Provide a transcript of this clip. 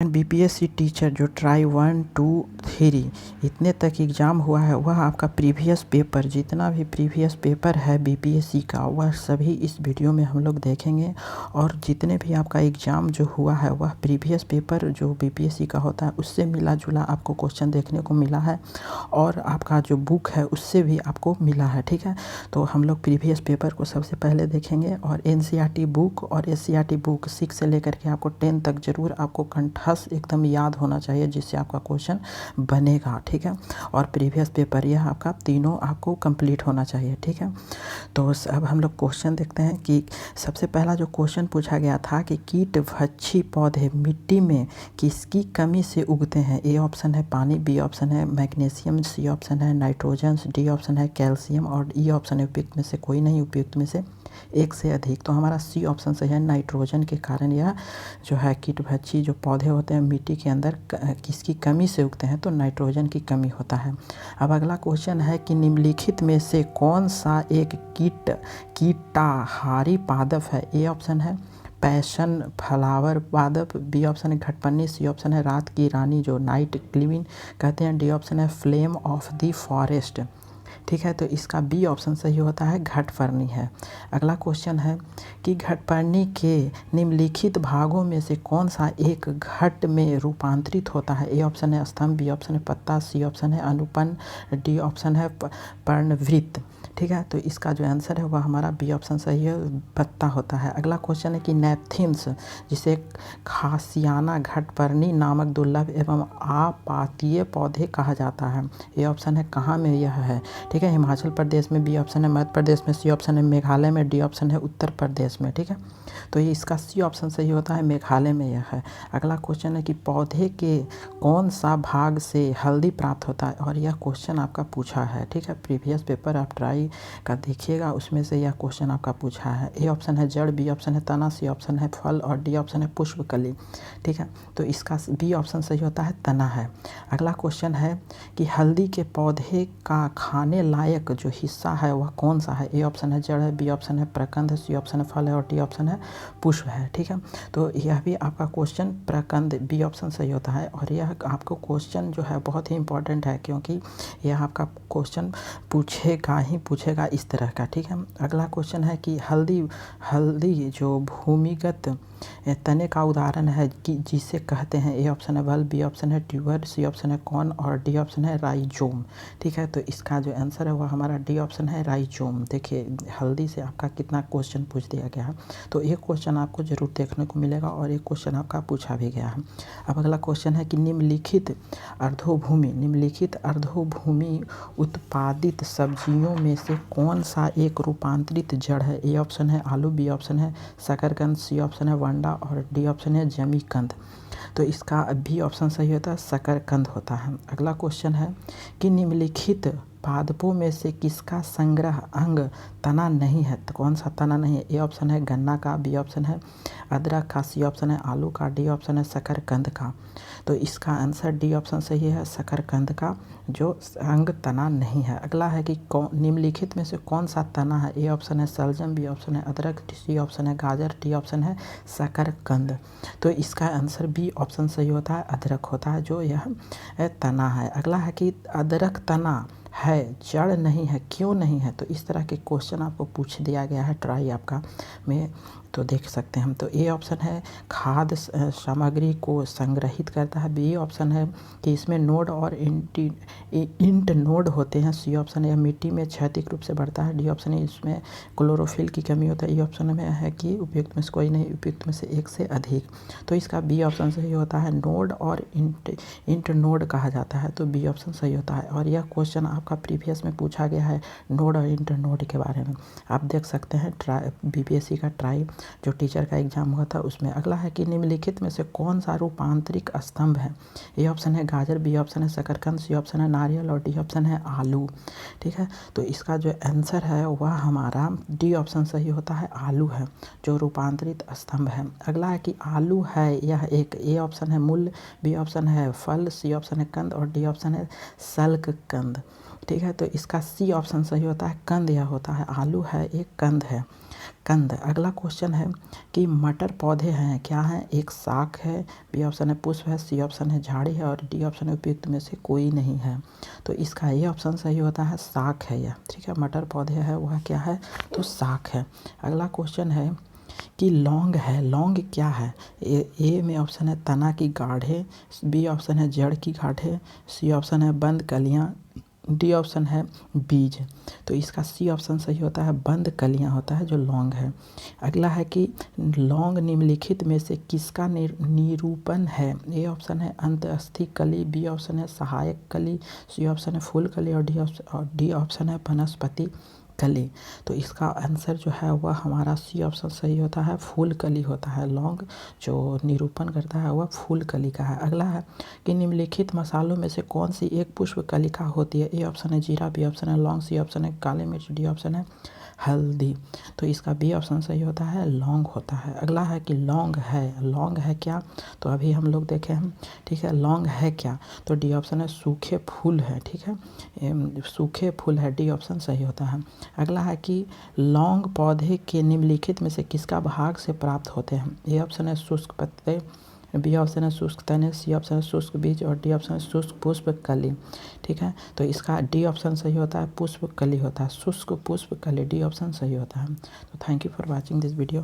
BPSC teacher जो try 1, 2, 3 इतने तक एग्ज़ाम हुआ है, वह आपका प्रीवियस पेपर, जितना भी प्रीवियस पेपर है बीपीएससी का, वह सभी इस वीडियो में हम लोग देखेंगे। और जितने भी आपका एग्ज़ाम जो हुआ है वह प्रीवियस पेपर जो बीपीएससी का होता है उससे मिला जुला आपको क्वेश्चन देखने को मिला है, और आपका जो बुक है उससे भी आपको मिला है। ठीक है, तो हम लोग प्रीवियस पेपर को सबसे पहले देखेंगे, और एनसीईआरटी बुक और एससीईआरटी बुक 6 से लेकर के आपको 10 तक जरूर आपको कंठस्थ एकदम याद होना चाहिए, जिससे आपका क्वेश्चन बनेगा। ठीक है, और प्रीवियस पेपर यह आपका तीनों आपको कंप्लीट होना चाहिए। ठीक है, तो अब हम लोग क्वेश्चन देखते हैं कि सबसे पहला जो क्वेश्चन पूछा गया था कि कीट भक्षी पौधे मिट्टी में किसकी कमी से उगते हैं। ए ऑप्शन है पानी, बी ऑप्शन है मैग्नीशियम, सी ऑप्शन है नाइट्रोजन, डी ऑप्शन है कैल्शियम, और ई ऑप्शन है उपयुक्त में से कोई नहीं, उपयुक्त में से एक से अधिक। तो हमारा सी ऑप्शन सही है, नाइट्रोजन के कारण यह जो है कीटभक्षी जो पौधे होते हैं मिट्टी के अंदर किसकी कमी से उगते हैं, तो नाइट्रोजन की कमी होता है। अब अगला क्वेश्चन है कि निम्नलिखित में से कौन सा एक कीटाहारी पादप है। ए ऑप्शन है पैशन फ्लावर पादप, बी ऑप्शन है घटपन्नी, सी ऑप्शन है रात की रानी जो नाइट क्वीन कहते हैं, डी ऑप्शन है फ्लेम ऑफ द फॉरेस्ट। ठीक है, तो इसका बी ऑप्शन सही होता है, घटपर्णी है। अगला क्वेश्चन है कि घटपर्णी के निम्नलिखित भागों में से कौन सा एक घट में रूपांतरित होता है। ए ऑप्शन है स्तंभ, बी ऑप्शन है पत्ता, सी ऑप्शन है अनुपन, डी ऑप्शन है पर्णवृत्त। ठीक है, तो इसका जो आंसर है वह हमारा बी ऑप्शन सही है, पत्ता होता है। अगला क्वेश्चन है कि नेपथिम्स जिसे खासियाना घटपर्णी नामक दुर्लभ एवं आपातीय पौधे कहा जाता है। ए ऑप्शन है कहाँ में यह है। ठीक है, हिमाचल प्रदेश में, बी ऑप्शन है मध्य प्रदेश में, सी ऑप्शन है मेघालय में, डी ऑप्शन है उत्तर प्रदेश में। ठीक है, तो ये इसका सी ऑप्शन सही होता है, मेघालय में यह है। अगला क्वेश्चन है कि पौधे के कौन सा भाग से हल्दी प्राप्त होता है, और यह क्वेश्चन आपका पूछा है। ठीक है, प्रीवियस पेपर आप ट्राई का देखिएगा, उसमें से यह क्वेश्चन आपका पूछा है। ए ऑप्शन है जड़, बी ऑप्शन है तना, सी ऑप्शन है फल, और डी ऑप्शन है पुष्पकली। ठीक है, तो इसका बी ऑप्शन सही होता है, तना है। अगला क्वेश्चन है कि हल्दी के पौधे का खाने लायक जो हिस्सा है वह कौन सा है। ए ऑप्शन है जड़ है, बी ऑप्शन है प्रकंद है, सी ऑप्शन है फल है, और डी ऑप्शन है पुष्प है। ठीक है, तो यह भी आपका क्वेश्चन प्रकंद, बी ऑप्शन सही होता है। और यह आपको क्वेश्चन जो है बहुत ही इंपॉर्टेंट है, क्योंकि यह आपका क्वेश्चन पूछेगा ही पूछेगा इस तरह का। ठीक है, अगला क्वेश्चन है कि हल्दी जो भूमिगत तने का उदाहरण है कि जिसे कहते हैं। ए ऑप्शन है बल्ब, बी ऑप्शन है ट्यूबर, सी ऑप्शन है कॉर्न, और डी ऑप्शन है राइजोम। ठीक है, तो इसका जो आंसर है वह हमारा डी ऑप्शन है राइजोम। देखिए हल्दी से आपका कितना क्वेश्चन पूछ दिया गया है, तो एक क्वेश्चन आपको जरूर देखने को मिलेगा, और एक क्वेश्चन आपका पूछा भी गया है। अब अगला क्वेश्चन है कि निम्नलिखित अर्धोभूमि उत्पादित सब्जियों में से कौन सा एक रूपांतरित जड़ है। ए ऑप्शन है आलू, बी ऑप्शन है शकरकंद, सी ऑप्शन है वंडा, और डी ऑप्शन है जमीकंद। तो इसका बी ऑप्शन सही होता है, शकरकंद होता है। अगला क्वेश्चन है कि निम्नलिखित पादपों में से किसका संग्रह अंग तना नहीं है। तो कौन सा तना नहीं है। ए ऑप्शन है गन्ना का, बी ऑप्शन है अदरक का, सी ऑप्शन है आलू का, डी ऑप्शन है शकरकंद का। तो इसका आंसर डी ऑप्शन सही है, शकरकंद का जो अंग तना नहीं है। अगला है कि निम्नलिखित में से कौन सा तना है। ए ऑप्शन है सलजम, बी ऑप्शन है अदरक, सी ऑप्शन है गाजर, डी ऑप्शन है शकरकंद। तो इसका आंसर बी ऑप्शन सही होता है, अदरक होता है जो यह तना है। अगला है कि अदरक तना है जड़ नहीं है, क्यों नहीं है। तो इस तरह के क्वेश्चन आपको पूछ दिया गया है ट्राई आपका में, तो देख सकते हैं हम। तो ए ऑप्शन है खाद्य सामग्री को संग्रहित करता है, बी ऑप्शन है कि इसमें नोड और इंट नोड होते हैं, सी ऑप्शन है मिट्टी में क्षैतिज रूप से बढ़ता है, डी ऑप्शन है इसमें क्लोरोफिल की कमी होता है, ई ऑप्शन में है कि उपयुक्त में से कोई नहीं, उपयुक्त में से एक से अधिक। तो इसका बी ऑप्शन सही होता है, नोड और इंट नोड कहा जाता है, तो बी ऑप्शन सही होता है। और यह क्वेश्चन आपका प्रीवियस में पूछा गया है नोड और इंट नोड के बारे में, आप देख सकते हैं बीपीएससी का ट्राई जो टीचर का एग्जाम हुआ था उसमें। अगला है कि निम्नलिखित में से कौन सा रूपांतरिक स्तंभ है। ए ऑप्शन है गाजर, बी ऑप्शन है शकरकंद, सी ऑप्शन है नारियल, और डी ऑप्शन है आलू। ठीक है, तो इसका जो आंसर है वह हमारा डी ऑप्शन सही होता है, आलू है जो रूपांतरित स्तंभ है। अगला है कि आलू है यह एक, ए ऑप्शन है मूल, बी ऑप्शन है फल, सी ऑप्शन है कंद, और डी ऑप्शन है सल्क कंद। ठीक है। तो इसका सी ऑप्शन सही होता है, कंद यह होता है, आलू है एक कंद है, कंद। अगला क्वेश्चन है कि मटर पौधे हैं, क्या हैं, एक शाक है, बी ऑप्शन है पुष्प है, सी ऑप्शन है झाड़ी है और डी ऑप्शन है उपयुक्त में से कोई नहीं है। तो इसका ये ऑप्शन सही होता है, शाक है यह, ठीक है। मटर पौधे है वह क्या है, तो शाक है। अगला क्वेश्चन है कि लौंग है, लौंग क्या है, ए में ऑप्शन है तना की गाढ़े, बी ऑप्शन है जड़ की गाढ़े, सी ऑप्शन है बंद कलियां, डी ऑप्शन है बीज। तो इसका सी ऑप्शन सही होता है, बंद कलियां होता है जो लौंग है। अगला है कि लौंग निम्नलिखित में से किसका निरूपण है, ए ऑप्शन है अंतस्थी कली, बी ऑप्शन है सहायक कली, सी ऑप्शन है फूल कली और डी ऑप्शन है वनस्पति कली। तो इसका आंसर जो है वह हमारा सी ऑप्शन सही होता है, फूल कली होता है। लौंग जो निरूपण करता है वह फूल कली का है। अगला है कि निम्नलिखित मसालों में से कौन सी एक पुष्प कलिका होती है, ए ऑप्शन है जीरा, बी ऑप्शन है लौंग, सी ऑप्शन है काली मिर्च, डी ऑप्शन है हल्दी। तो इसका बी ऑप्शन सही होता है, लौंग होता है। अगला है कि लौंग है, लौंग है क्या, तो अभी हम लोग देखे हैं, ठीक है। लौंग है क्या, तो डी ऑप्शन है सूखे फूल है, ठीक है, सूखे फूल है, डी ऑप्शन सही होता है। अगला है कि लौंग पौधे के निम्नलिखित में से किसका भाग से प्राप्त होते हैं, ए ऑप्शन है शुष्क पत्ते, बी ऑप्शन है शुष्क तने, सी ऑप्शन है शुष्क बीज और डी ऑप्शन है शुष्क पुष्प कली, ठीक है। तो इसका डी ऑप्शन सही होता है, पुष्प कली होता है, शुष्क पुष्प कली, डी ऑप्शन सही होता है। तो thank you for watching this video.